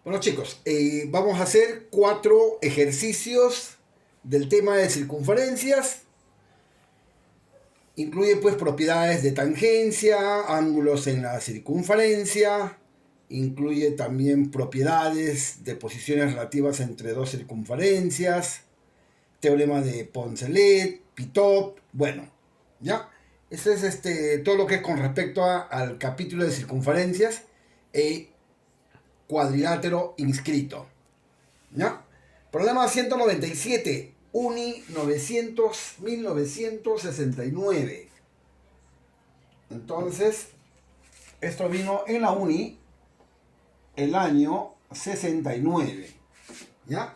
Bueno chicos, vamos a hacer 4 ejercicios del tema de circunferencias. Incluye pues propiedades de tangencia, ángulos en la circunferencia. Incluye también propiedades de posiciones relativas entre dos circunferencias. Teorema de Poncelet, Pitop. Bueno, ya. Eso es todo lo que es con respecto al capítulo de circunferencias e cuadrilátero inscrito. ¿Ya? Problema 197, Uni 1969. Entonces, esto vino en la Uni el año 69. ¿Ya?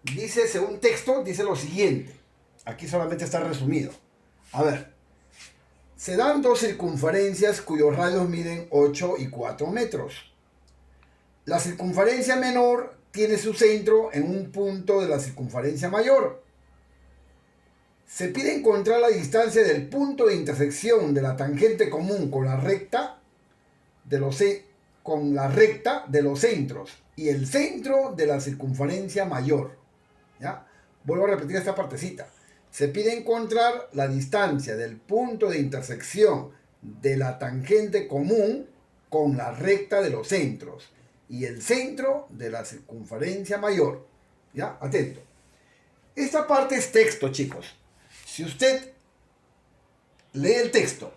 Dice, según texto, dice lo siguiente. Aquí solamente está resumido. A ver. Se dan dos circunferencias cuyos radios miden 8 y 4 metros. La circunferencia menor tiene su centro en un punto de la circunferencia mayor. Se pide encontrar la distancia del punto de intersección de la tangente común con la recta de los centros y el centro de la circunferencia mayor. ¿Ya? Vuelvo a repetir esta partecita. Se pide encontrar la distancia del punto de intersección de la tangente común con la recta de los centros y el centro de la circunferencia mayor. ¿Ya? Atento. Esta parte es texto, chicos. Si usted lee el texto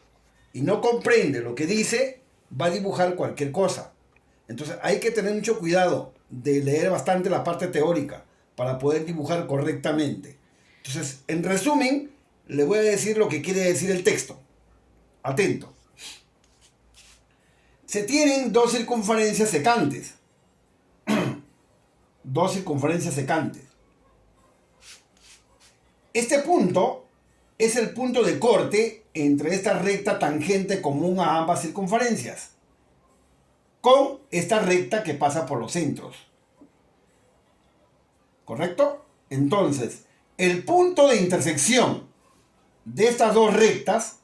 y no comprende lo que dice, va a dibujar cualquier cosa. Entonces hay que tener mucho cuidado de leer bastante la parte teórica para poder dibujar correctamente. Entonces, en resumen, le voy a decir lo que quiere decir el texto. Atento. Se tienen dos circunferencias secantes. Dos circunferencias secantes. Este punto es el punto de corte entre esta recta tangente común a ambas circunferencias, con esta recta que pasa por los centros. ¿Correcto? Entonces, el punto de intersección de estas dos rectas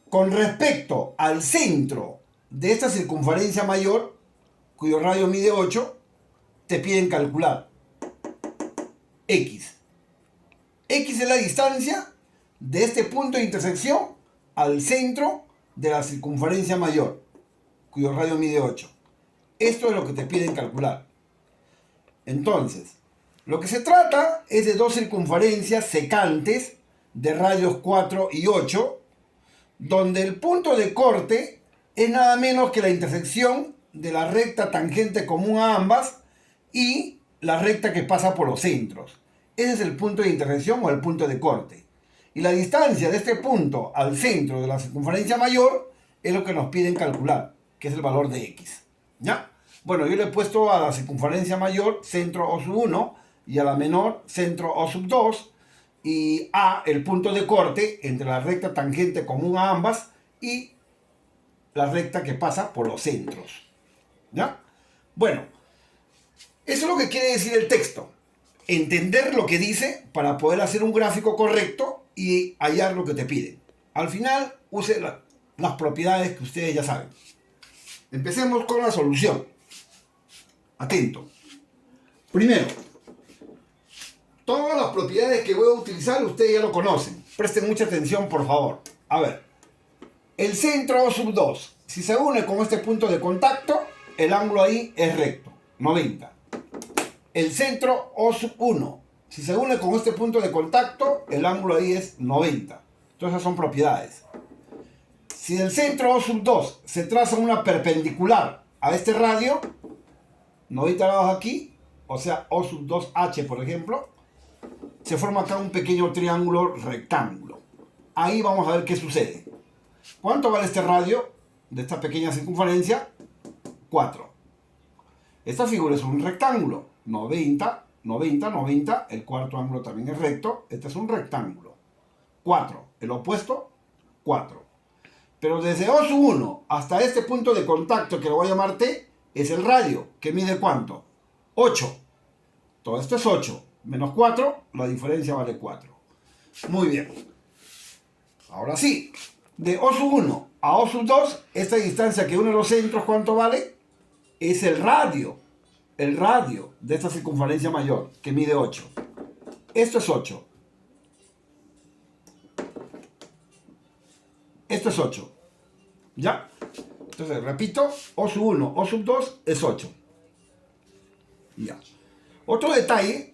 con respecto al centro de esta circunferencia mayor, cuyo radio mide 8, te piden calcular X. X es la distancia de este punto de intersección al centro de la circunferencia mayor, cuyo radio mide 8. Esto es lo que te piden calcular. Entonces, lo que se trata es de dos circunferencias secantes de radios 4 y 8, donde el punto de corte es nada menos que la intersección de la recta tangente común a ambas y la recta que pasa por los centros. Ese es el punto de intersección o el punto de corte. Y la distancia de este punto al centro de la circunferencia mayor es lo que nos piden calcular, que es el valor de X. ¿Ya? Bueno, yo le he puesto a la circunferencia mayor centro O sub 1 y a la menor centro O sub 2 y A el punto de corte entre la recta tangente común a ambas y la recta que pasa por los centros. ¿Ya? Bueno, eso es lo que quiere decir el texto. Entender lo que dice para poder hacer un gráfico correcto y hallar lo que te piden. Al final, use las propiedades que ustedes ya saben. Empecemos con la solución. Atento. Primero, todas las propiedades que voy a utilizar ustedes ya lo conocen. Presten mucha atención, por favor. A ver, el centro O sub 2, si se une con este punto de contacto, el ángulo ahí es recto, 90. El centro O sub 1, si se une con este punto de contacto, el ángulo ahí es 90. Entonces esas son propiedades. Si del centro O sub 2 se traza una perpendicular a este radio, 90 grados aquí, o sea O sub 2H por ejemplo, se forma acá un pequeño triángulo rectángulo. Ahí vamos a ver qué sucede. ¿Cuánto vale este radio de esta pequeña circunferencia? 4. Esta figura es un rectángulo. 90, 90, 90. El cuarto ángulo también es recto. Este es un rectángulo. 4. El opuesto, 4. Pero desde O sub 1 hasta este punto de contacto que lo voy a llamar T, es el radio. ¿Que mide cuánto? 8. Todo esto es 8. Menos 4, la diferencia vale 4. Muy bien. Ahora sí, de O sub 1 A O sub 2, esta distancia que une los centros, ¿cuánto vale? Es el radio de esta circunferencia mayor, que mide 8. Esto es 8. Esto es 8. ¿Ya? Entonces, repito, O sub 1, O sub 2 es 8. Ya. Otro detalle,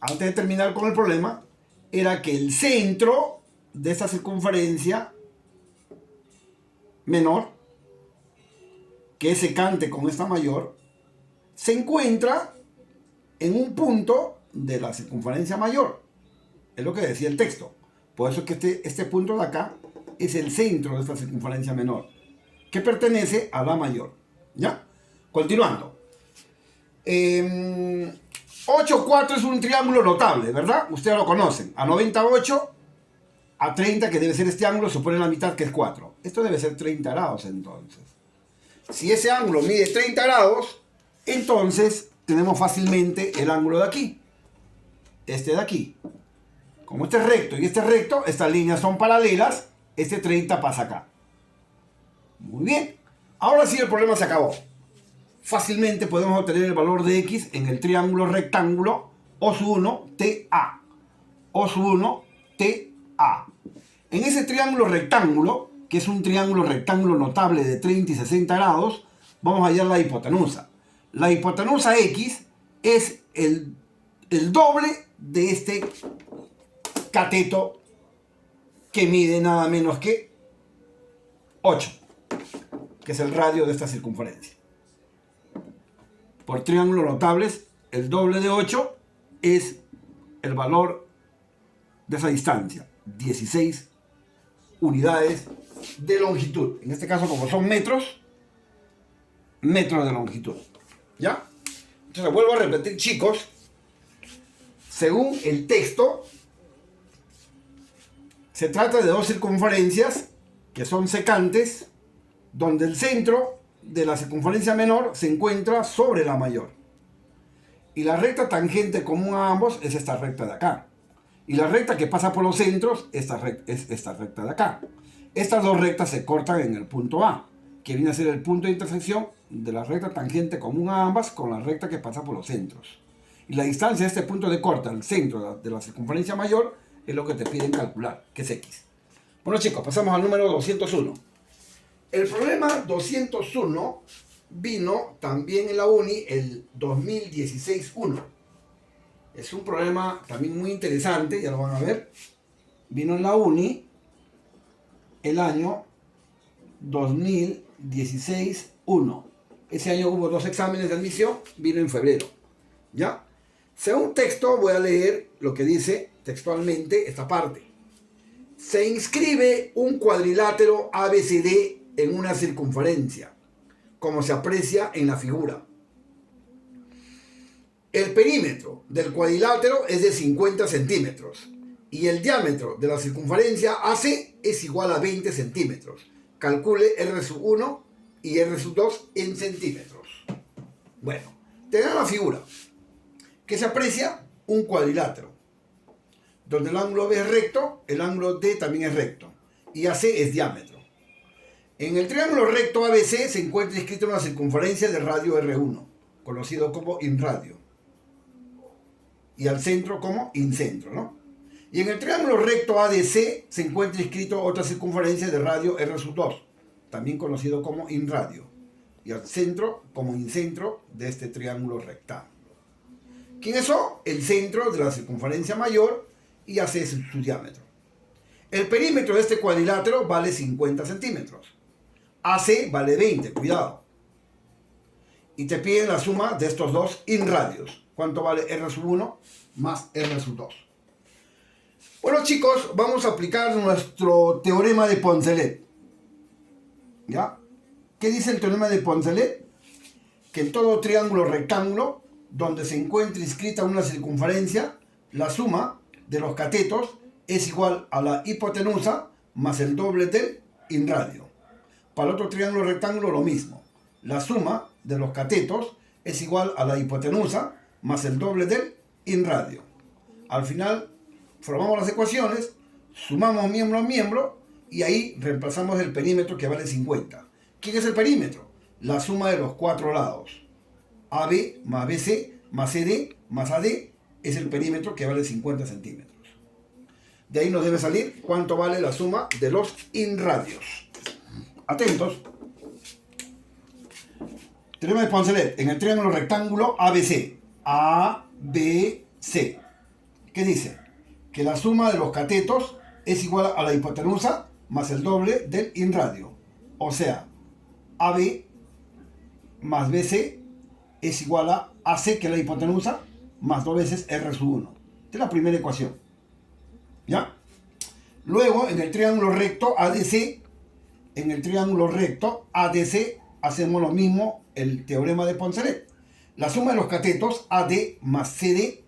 antes de terminar con el problema, era que el centro de esta circunferencia menor, que es secante con esta mayor, se encuentra en un punto de la circunferencia mayor. Es lo que decía el texto. Por eso es que este punto de acá es el centro de esta circunferencia menor, que pertenece a la mayor. ¿Ya? Continuando. 8, 4 es un triángulo notable, ¿verdad? Ustedes lo conocen. A 98, a 30, que debe ser este ángulo, se pone en la mitad, que es 4. Esto debe ser 30 grados, entonces. Si ese ángulo mide 30 grados, entonces tenemos fácilmente el ángulo de aquí. Este de aquí. Como este es recto y este es recto, estas líneas son paralelas, este 30 pasa acá. Muy bien. Ahora sí el problema se acabó. Fácilmente podemos obtener el valor de x en el triángulo rectángulo O sub 1 TA. O sub 1 TA. En ese triángulo rectángulo, que es un triángulo rectángulo notable de 30 y 60 grados, vamos a hallar la hipotenusa. La hipotenusa x es el doble de este cateto que mide nada menos que 8, que es el radio de esta circunferencia. Por triángulos notables, el doble de 8 es el valor de esa distancia, 16 unidades de longitud. En este caso, como son metros de longitud. ¿Ya? Entonces, vuelvo a repetir, chicos. Según el texto, se trata de dos circunferencias que son secantes, donde el centro de la circunferencia menor se encuentra sobre la mayor. Y la recta tangente común a ambos es esta recta de acá. Y la recta que pasa por los centros es esta recta de acá. Estas dos rectas se cortan en el punto A, que viene a ser el punto de intersección de la recta tangente común a ambas con la recta que pasa por los centros. Y la distancia de este punto de corte al centro de la circunferencia mayor es lo que te piden calcular, que es x. Bueno, chicos, pasamos al número 201. El problema 201 vino también en la uni el 2016-1. Es un problema también muy interesante, ya lo van a ver. Vino en la uni el año 2016-1. Ese año hubo 2 exámenes de admisión, vino en febrero. ¿Ya? Según texto, voy a leer lo que dice textualmente esta parte. Se inscribe un cuadrilátero ABCD en una circunferencia, como se aprecia en la figura. El perímetro del cuadrilátero es de 50 centímetros y el diámetro de la circunferencia AC es igual a 20 centímetros. Calcule R1 y R2 en centímetros. Bueno, te da la figura que se aprecia un cuadrilátero, donde el ángulo B es recto, el ángulo D también es recto y AC es diámetro. En el triángulo recto ABC se encuentra inscrita una circunferencia de radio R1, conocido como inradio, y al centro como incentro, ¿no? Y en el triángulo recto ADC se encuentra inscrito otra circunferencia de radio R2, también conocido como inradio, y al centro como incentro de este triángulo rectángulo. ¿Quiénes son? El centro de la circunferencia mayor y AC es su diámetro. El perímetro de este cuadrilátero vale 50 centímetros. AC vale 20, cuidado. Y te piden la suma de estos dos inradios. ¿Cuánto vale R1 más R2? Bueno, chicos, vamos a aplicar nuestro teorema de Poncelet. ¿Ya? ¿Qué dice el teorema de Poncelet? Que en todo triángulo rectángulo, donde se encuentre inscrita una circunferencia, la suma de los catetos es igual a la hipotenusa más el doble del inradio. Para el otro triángulo rectángulo lo mismo. La suma de los catetos es igual a la hipotenusa más el doble del inradio. Al final formamos las ecuaciones, sumamos miembro a miembro Y ahí reemplazamos el perímetro que vale 50. ¿Quién es el perímetro? La suma de los cuatro lados. AB más BC más CD más AD es el perímetro que vale 50 centímetros. De ahí nos debe salir cuánto vale la suma de los inradios. Atentos. Teorema de Poncelet en el triángulo rectángulo ABC. ABC. ¿Qué dice? Que la suma de los catetos es igual a la hipotenusa más el doble del inradio. O sea, AB más BC es igual a AC, que es la hipotenusa, más 2 veces R sub 1. Esta es la primera ecuación. ¿Ya? Luego, en el triángulo recto ADC, hacemos lo mismo, el teorema de Poncelet. La suma de los catetos AD más CD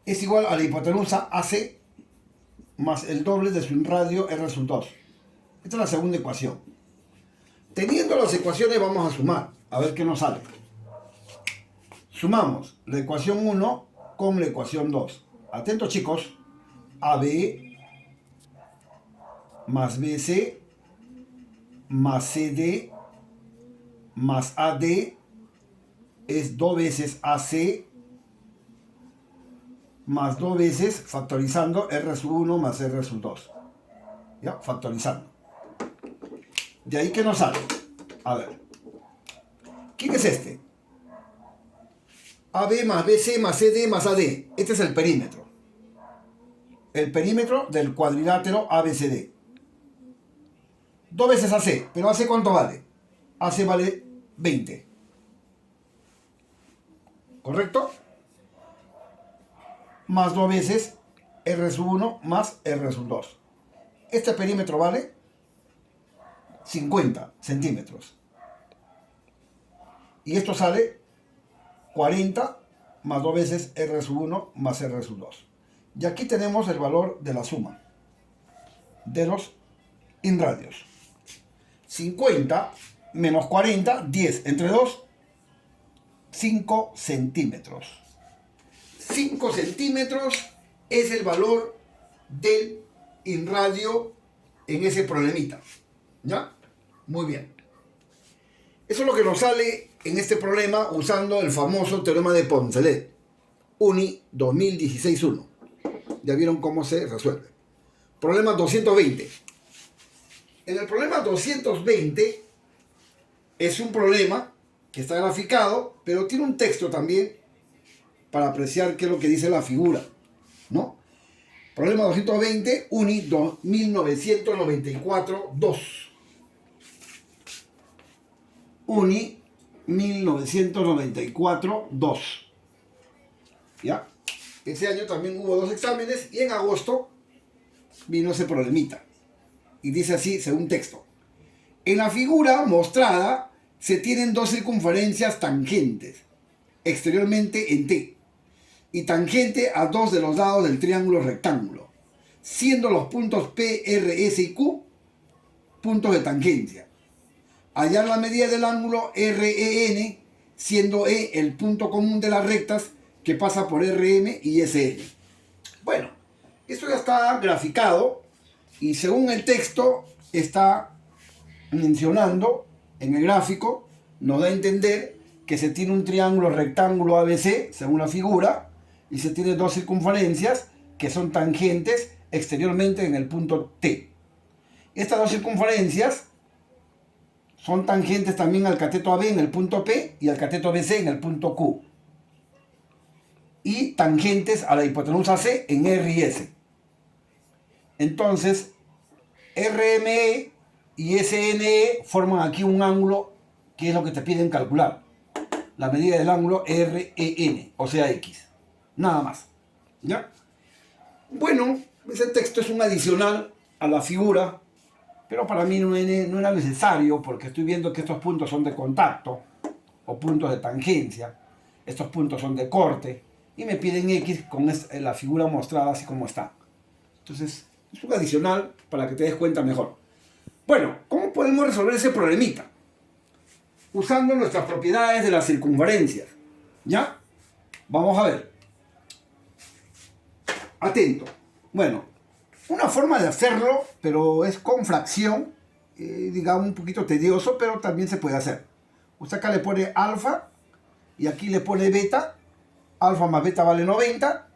es igual a la hipotenusa AC más el doble de su inradio R sub 2. Esta es la segunda ecuación. Teniendo las ecuaciones, vamos a sumar, a ver qué nos sale. Sumamos la ecuación 1 con la ecuación 2. Atentos, chicos. AB más BC más CD más AD es 2 veces AC más 2 veces, factorizando, R sub 1 más R sub 2. ¿Ya? Factorizando. De ahí que nos sale. A ver. ¿Quién es este? AB más BC más CD más AD. Este es el perímetro. El perímetro del cuadrilátero ABCD. 2 veces AC. ¿Pero AC cuánto vale? AC vale 20. ¿Correcto? Más 2 veces R sub 1 más R sub 2. Este perímetro vale 50 centímetros. Y esto sale 40 más 2 veces R sub 1 más R sub 2. Y aquí tenemos el valor de la suma de los inradios. 50 menos 40, 10. Entre 2, 5 centímetros. 5 centímetros es el valor del inradio en ese problemita. ¿Ya? Muy bien. Eso es lo que nos sale en este problema usando el famoso teorema de Poncelet. UNI 2016-1. Ya vieron cómo se resuelve. Problema 220. En el problema 220 es un problema que está graficado, pero tiene un texto también para apreciar qué es lo que dice la figura, ¿no? Problema 220, UNI 1994-2. UNI 1994-2. ¿Ya? Ese año también hubo 2 exámenes y en agosto vino ese problemita. Y dice así, según texto. En la figura mostrada se tienen 2 circunferencias tangentes, exteriormente en T, y tangente a 2 de los lados del triángulo rectángulo, siendo los puntos P, R, S y Q puntos de tangencia. Hallar la medida del ángulo REN, siendo E el punto común de las rectas que pasa por RM y SN. Bueno, esto ya está graficado y según el texto está mencionando en el gráfico, nos da a entender que se tiene un triángulo rectángulo ABC, según la figura, y se tiene 2 circunferencias que son tangentes exteriormente en el punto T. Estas 2 circunferencias son tangentes también al cateto AB en el punto P y al cateto BC en el punto Q. Y tangentes a la hipotenusa C en R y S. Entonces, RME y SNE forman aquí un ángulo que es lo que te piden calcular. La medida del ángulo REN, o sea X. Nada más. ¿Ya? Bueno, ese texto es un adicional a la figura, pero para mí no era necesario porque estoy viendo que estos puntos son de contacto o puntos de tangencia. Estos puntos son de corte y me piden X con la figura mostrada así como está. Entonces, es un adicional para que te des cuenta mejor. Bueno, ¿cómo podemos resolver ese problemita? Usando nuestras propiedades de las circunferencias. ¿Ya? Vamos a ver. Atento. Bueno, una forma de hacerlo, pero es con fracción, digamos un poquito tedioso, pero también se puede hacer. Usted acá le pone alfa y aquí le pone beta. Alfa más beta vale 90.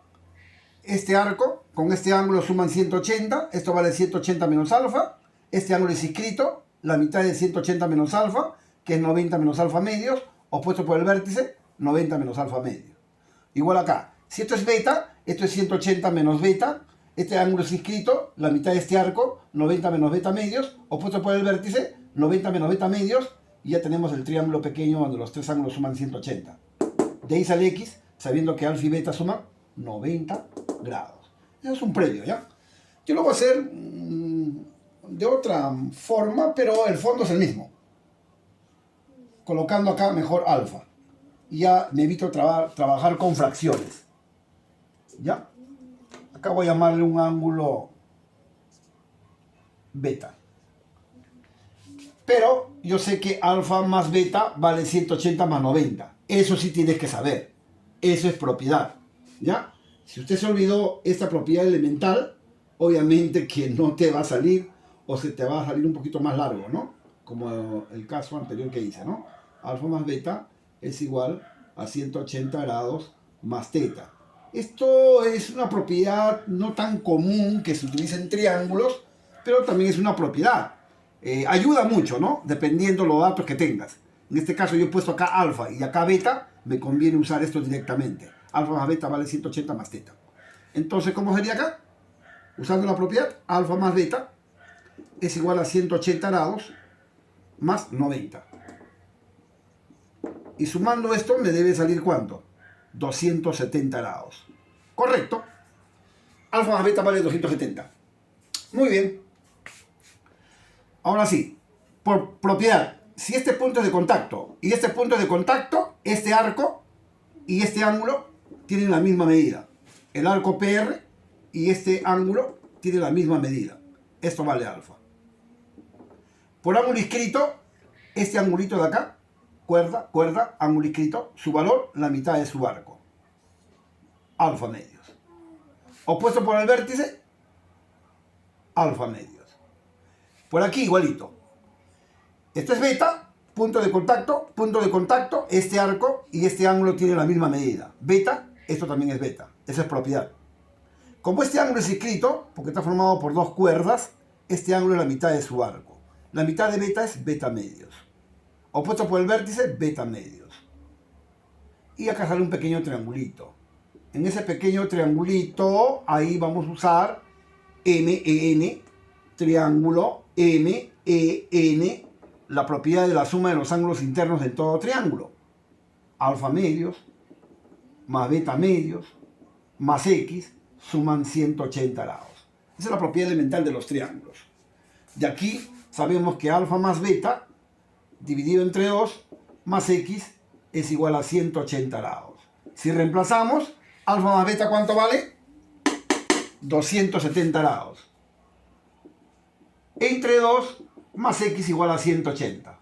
Este arco con este ángulo suman 180. Esto vale 180 menos alfa. Este ángulo es inscrito. La mitad de 180 menos alfa, que es 90 menos alfa medios, opuesto por el vértice, 90 menos alfa medios. Igual acá. Si esto es beta, esto es 180 menos beta. Este ángulo es inscrito, la mitad de este arco, 90 menos beta medios, opuesto por el vértice, 90 menos beta medios, y ya tenemos el triángulo pequeño donde los tres ángulos suman 180. De ahí sale X, sabiendo que alfa y beta suman 90 grados. Eso es un previo, ¿ya? Yo lo voy a hacer de otra forma, pero el fondo es el mismo. Colocando acá mejor alfa. Y ya me evito trabajar con fracciones. ¿Ya? Acá voy a llamarle un ángulo beta. Pero yo sé que alfa más beta vale 180 más 90. Eso sí tienes que saber. Eso es propiedad. ¿Ya? Si usted se olvidó esta propiedad elemental, obviamente que no te va a salir o se te va a salir un poquito más largo, ¿no? Como el caso anterior que hice, ¿no? Alfa más beta es igual a 180 grados más teta. Esto es una propiedad no tan común que se utiliza en triángulos, pero también es una propiedad. Ayuda mucho, ¿no? Dependiendo los datos que tengas. En este caso yo he puesto acá alfa y acá beta, me conviene usar esto directamente. Alfa más beta vale 180 más teta. Entonces, ¿cómo sería acá? Usando la propiedad, alfa más beta es igual a 180 grados más 90. Y sumando esto me debe salir ¿cuánto? 270 grados. Correcto. Alfa más beta vale 270. Muy bien. Ahora sí, por propiedad, si este punto es de contacto y este punto es de contacto, este arco y este ángulo tienen la misma medida. El arco PR y este ángulo tienen la misma medida. Esto vale alfa. Por ángulo inscrito, este angulito de acá, cuerda, ángulo inscrito, su valor, la mitad de su arco. Alfa medios. Opuesto por el vértice, alfa medios. Por aquí igualito. Esto es beta, punto de contacto, este arco y este ángulo tienen la misma medida. Beta, esto también es beta. Esa es propiedad. Como este ángulo es inscrito, porque está formado por dos cuerdas, este ángulo es la mitad de su arco. La mitad de beta es beta medios. Opuesto por el vértice, beta medios. Y acá sale un pequeño triangulito. En ese pequeño triangulito, ahí vamos a usar MEN, triángulo MEN, la propiedad de la suma de los ángulos internos de todo triángulo. Alfa medios más beta medios más X suman 180 grados. Esa es la propiedad elemental de los triángulos. De aquí sabemos que alfa más beta dividido entre 2 más X es igual a 180 grados. Si reemplazamos, alfa más beta, ¿cuánto vale? 270 grados. Entre 2 más X igual a 180.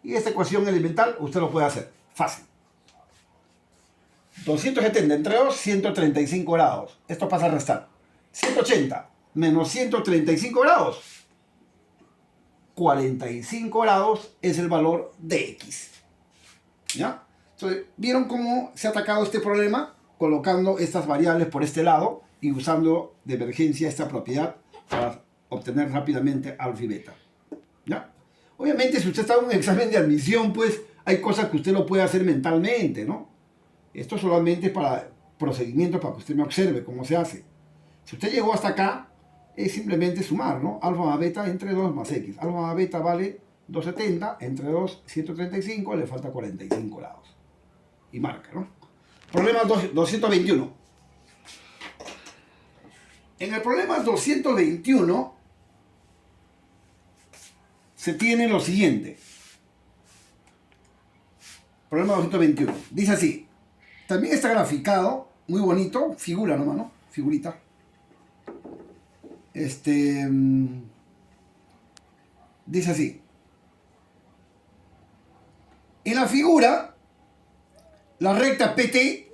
Y esta ecuación elemental usted lo puede hacer. Fácil. 270 entre 2, 135 grados. Esto pasa a restar. 180 menos 135 grados. 45 grados es el valor de X. ¿Ya? Entonces, ¿vieron cómo se ha atacado este problema? Colocando estas variables por este lado y usando de emergencia esta propiedad para obtener rápidamente alfa y beta. ¿Ya? Obviamente, si usted está en un examen de admisión, pues hay cosas que usted lo puede hacer mentalmente, ¿no? Esto solamente es para procedimiento, para que usted me observe cómo se hace. Si usted llegó hasta acá, es simplemente sumar, ¿no? Alfa más beta entre 2 más X. Alfa más beta vale 270, entre 2, 135, le falta 45 grados. Y marca, ¿no? Problema 221. En el problema 221 se tiene lo siguiente. Problema 221. Dice así. También está graficado, muy bonito, figura nomás, ¿no? Figurita. Dice así. En la figura, la recta PT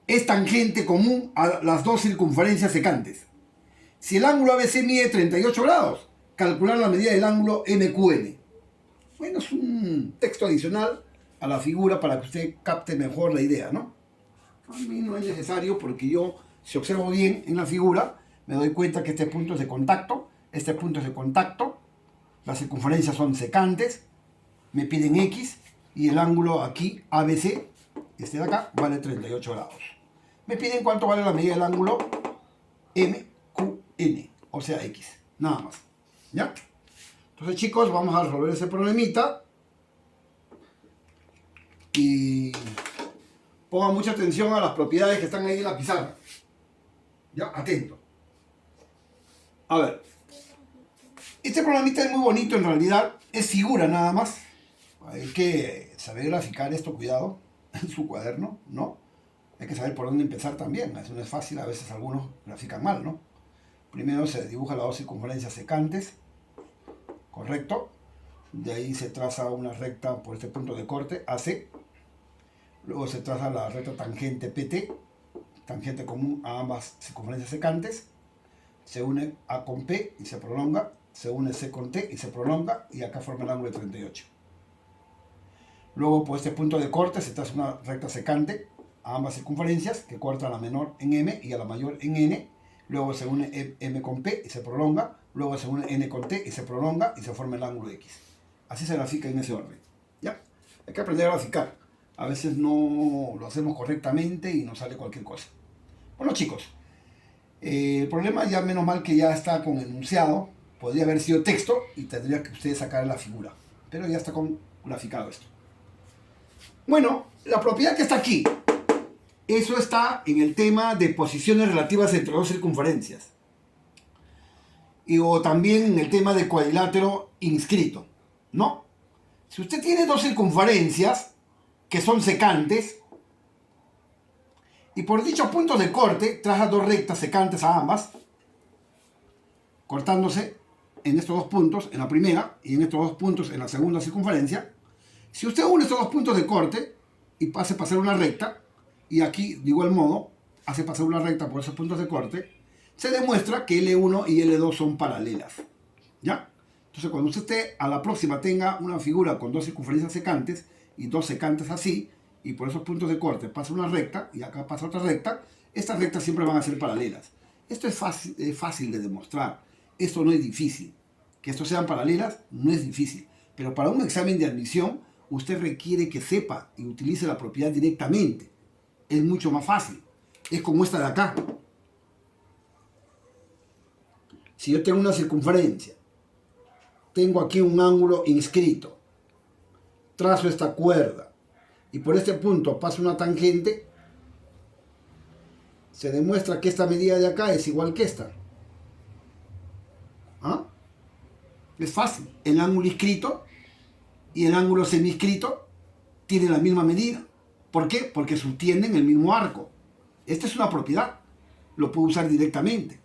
es tangente común a las dos circunferencias secantes. Si el ángulo ABC mide 38 grados, calcular la medida del ángulo MQN. Bueno, es un texto adicional a la figura para que usted capte mejor la idea, ¿no? A mí no es necesario porque yo, si observo bien en la figura, me doy cuenta que este punto es de contacto, este punto es de contacto, las circunferencias son secantes, me piden X y el ángulo aquí, ABC, este de acá, vale 38 grados. Me piden cuánto vale la medida del ángulo MQN, o sea X, nada más. ¿Ya? Entonces, chicos, vamos a resolver ese problemita. Y pongan mucha atención a las propiedades que están ahí en la pizarra. Ya, atento. A ver. Este problemita es muy bonito en realidad. Es figura nada más. Hay que saber graficar esto, cuidado, en su cuaderno, ¿no? Hay que saber por dónde empezar también. Eso no es fácil, a veces algunos grafican mal, ¿no? Primero se dibuja las dos circunferencias secantes. Correcto. De ahí se traza una recta por este punto de corte, AC. Luego se traza la recta tangente PT, tangente común a ambas circunferencias secantes. Se une A con P y se prolonga. Se une C con T y se prolonga. Y acá forma el ángulo de 38. Luego por este punto de corte se traza una recta secante a ambas circunferencias que corta a la menor en M y a la mayor en N. Luego se une M con P y se prolonga. Luego se une N con T y se prolonga y se forma el ángulo X. Así se grafica en ese orden. ¿Ya? Hay que aprender a graficar. A veces no lo hacemos correctamente y nos sale cualquier cosa. Bueno, chicos, el problema ya menos mal que ya está con enunciado. Podría haber sido texto y tendría que ustedes sacar la figura. Pero ya está con graficado esto. Bueno, la propiedad que está aquí. Eso está en el tema de posiciones relativas entre dos circunferencias. O también en el tema de cuadrilátero inscrito, ¿no? Si usted tiene dos circunferencias que son secantes y por dichos puntos de corte traza dos rectas secantes a ambas, cortándose en estos dos puntos, en la primera, y en estos dos puntos en la segunda circunferencia. Si usted une estos dos puntos de corte y hace pasar una recta, y aquí de igual modo hace pasar una recta por esos puntos de corte, se demuestra que L1 y L2 son paralelas. ¿Ya? Entonces cuando usted a la próxima tenga una figura con dos circunferencias secantes y dos secantes así, y por esos puntos de corte pasa una recta y acá pasa otra recta, estas rectas siempre van a ser paralelas. Esto es fácil de demostrar. Esto no es difícil. Que estos sean paralelas no es difícil. Pero para un examen de admisión, usted requiere que sepa y utilice la propiedad directamente. Es mucho más fácil. Es como esta de acá. Si yo tengo una circunferencia, tengo aquí un ángulo inscrito, trazo esta cuerda y por este punto paso una tangente, se demuestra que esta medida de acá es igual que esta. ¿Ah? Es fácil. El ángulo inscrito y el ángulo seminscrito tienen la misma medida. ¿Por qué? Porque subtienden el mismo arco. Esta es una propiedad. Lo puedo usar directamente.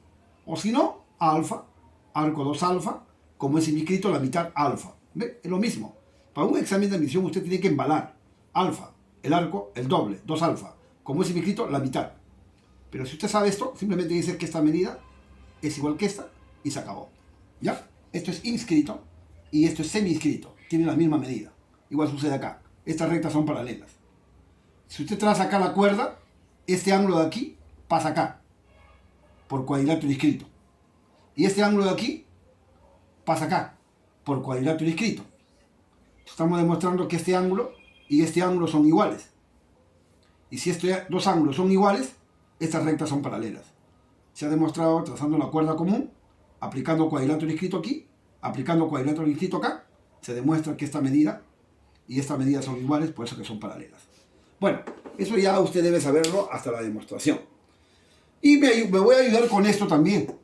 O si no, alfa, arco 2 alfa, como es seminscrito, la mitad alfa. ¿Ve? Es lo mismo. Para un examen de admisión usted tiene que embalar. Alfa, el arco, el doble, 2 alfa. Como es seminscrito, la mitad. Pero si usted sabe esto, simplemente dice que esta medida es igual que esta y se acabó. ¿Ya? Esto es inscrito y esto es seminscrito. Tienen la misma medida. Igual sucede acá. Estas rectas son paralelas. Si usted traza acá la cuerda, este ángulo de aquí pasa acá, por cuadrilátero inscrito. Y este ángulo de aquí pasa acá, por cuadrilátero inscrito. Estamos demostrando que este ángulo y este ángulo son iguales. Y si estos dos ángulos son iguales, estas rectas son paralelas. Se ha demostrado trazando la cuerda común, aplicando cuadrilátero inscrito aquí, aplicando cuadrilátero inscrito acá, se demuestra que esta medida y esta medida son iguales, por eso que son paralelas. Bueno, eso ya usted debe saberlo hasta la demostración. Y me voy a ayudar con esto también.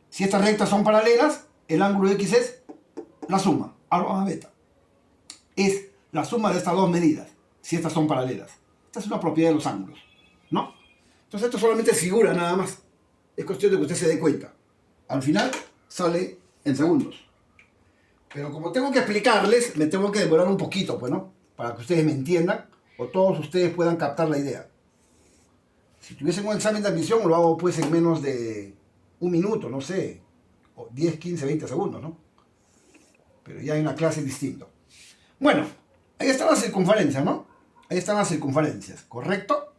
Si estas rectas son paralelas, el ángulo X es la suma, alfa más beta. Es la suma de estas dos medidas, si estas son paralelas. Esta es una propiedad de los ángulos, ¿no? Entonces esto solamente es figura nada más. Es cuestión de que usted se dé cuenta. Al final sale en segundos. Pero como tengo que explicarles, me tengo que demorar un poquito, pues, ¿no? Para que ustedes me entiendan o todos ustedes puedan captar la idea. Si tuviesen un examen de admisión, lo hago pues en menos de un minuto, no sé, o 10, 15, 20 segundos, ¿no? Pero ya en una clase distinto. Bueno, ahí están las circunferencias, ¿no? Ahí están las circunferencias, ¿correcto?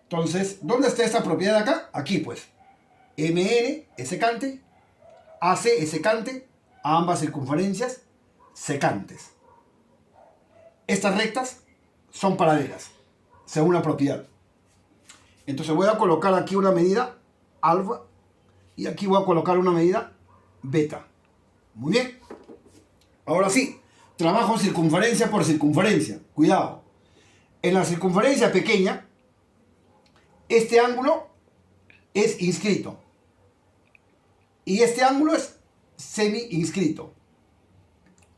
Entonces, ¿dónde está esta propiedad de acá? Aquí, pues. MN es secante, AC es secante, a ambas circunferencias secantes. Estas rectas son paralelas, según la propiedad. Entonces voy a colocar aquí una medida alfa y aquí voy a colocar una medida beta. Muy bien. Ahora sí, trabajo circunferencia por circunferencia. Cuidado. En la circunferencia pequeña, este ángulo es inscrito. Y este ángulo es semi-inscrito.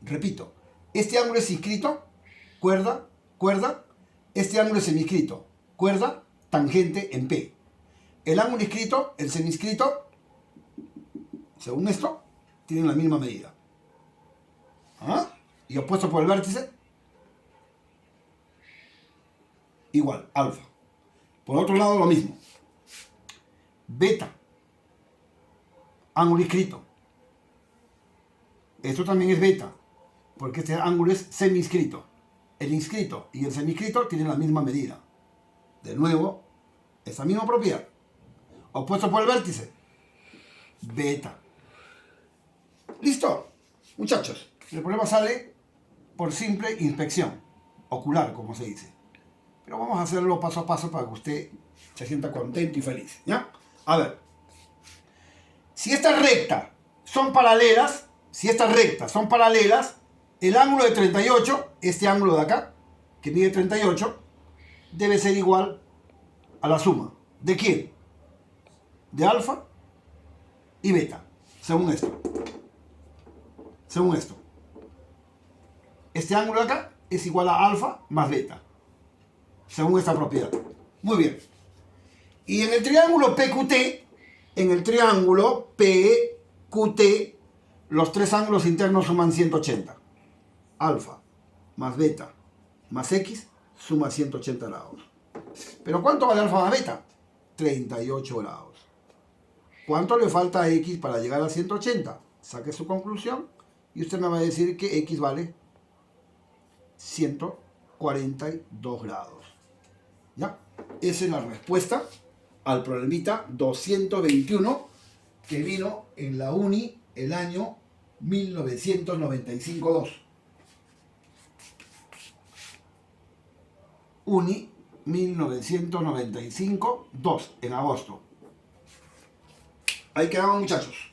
Repito, este ángulo es inscrito, cuerda, cuerda. Este ángulo es semi-inscrito, cuerda, tangente en P. El ángulo inscrito, el semi-inscrito, según esto, tienen la misma medida. ¿Ah? Y opuesto por el vértice, igual, alfa. Por otro lado, lo mismo. Beta, ángulo inscrito. Esto también es beta, porque este ángulo es semi-inscrito. El inscrito y el semi-inscrito tienen la misma medida. De nuevo, esa misma propiedad. Opuesto por el vértice, beta. ¿Listo? Muchachos, el problema sale por simple inspección ocular, como se dice. Pero vamos a hacerlo paso a paso para que usted se sienta contento y feliz, ¿ya? A ver. Si estas rectas son paralelas, el ángulo de 38, este ángulo de acá, que mide 38, debe ser igual a la suma. ¿De quién? De alfa y beta, según esto. Según esto. Este ángulo de acá es igual a alfa más beta, según esta propiedad. Muy bien. Y en el triángulo PQT, los tres ángulos internos suman 180. Alfa más beta más X suma 180 grados. ¿Pero cuánto vale alfa más beta? 38 grados. ¿Cuánto le falta a X para llegar a 180? Saque su conclusión y usted me va a decir que X vale 142 grados. ¿Ya? Esa es la respuesta al problemita 221 que vino en la uni el año 1995-2. Uni 1995-2, en agosto. Ahí quedamos, muchachos.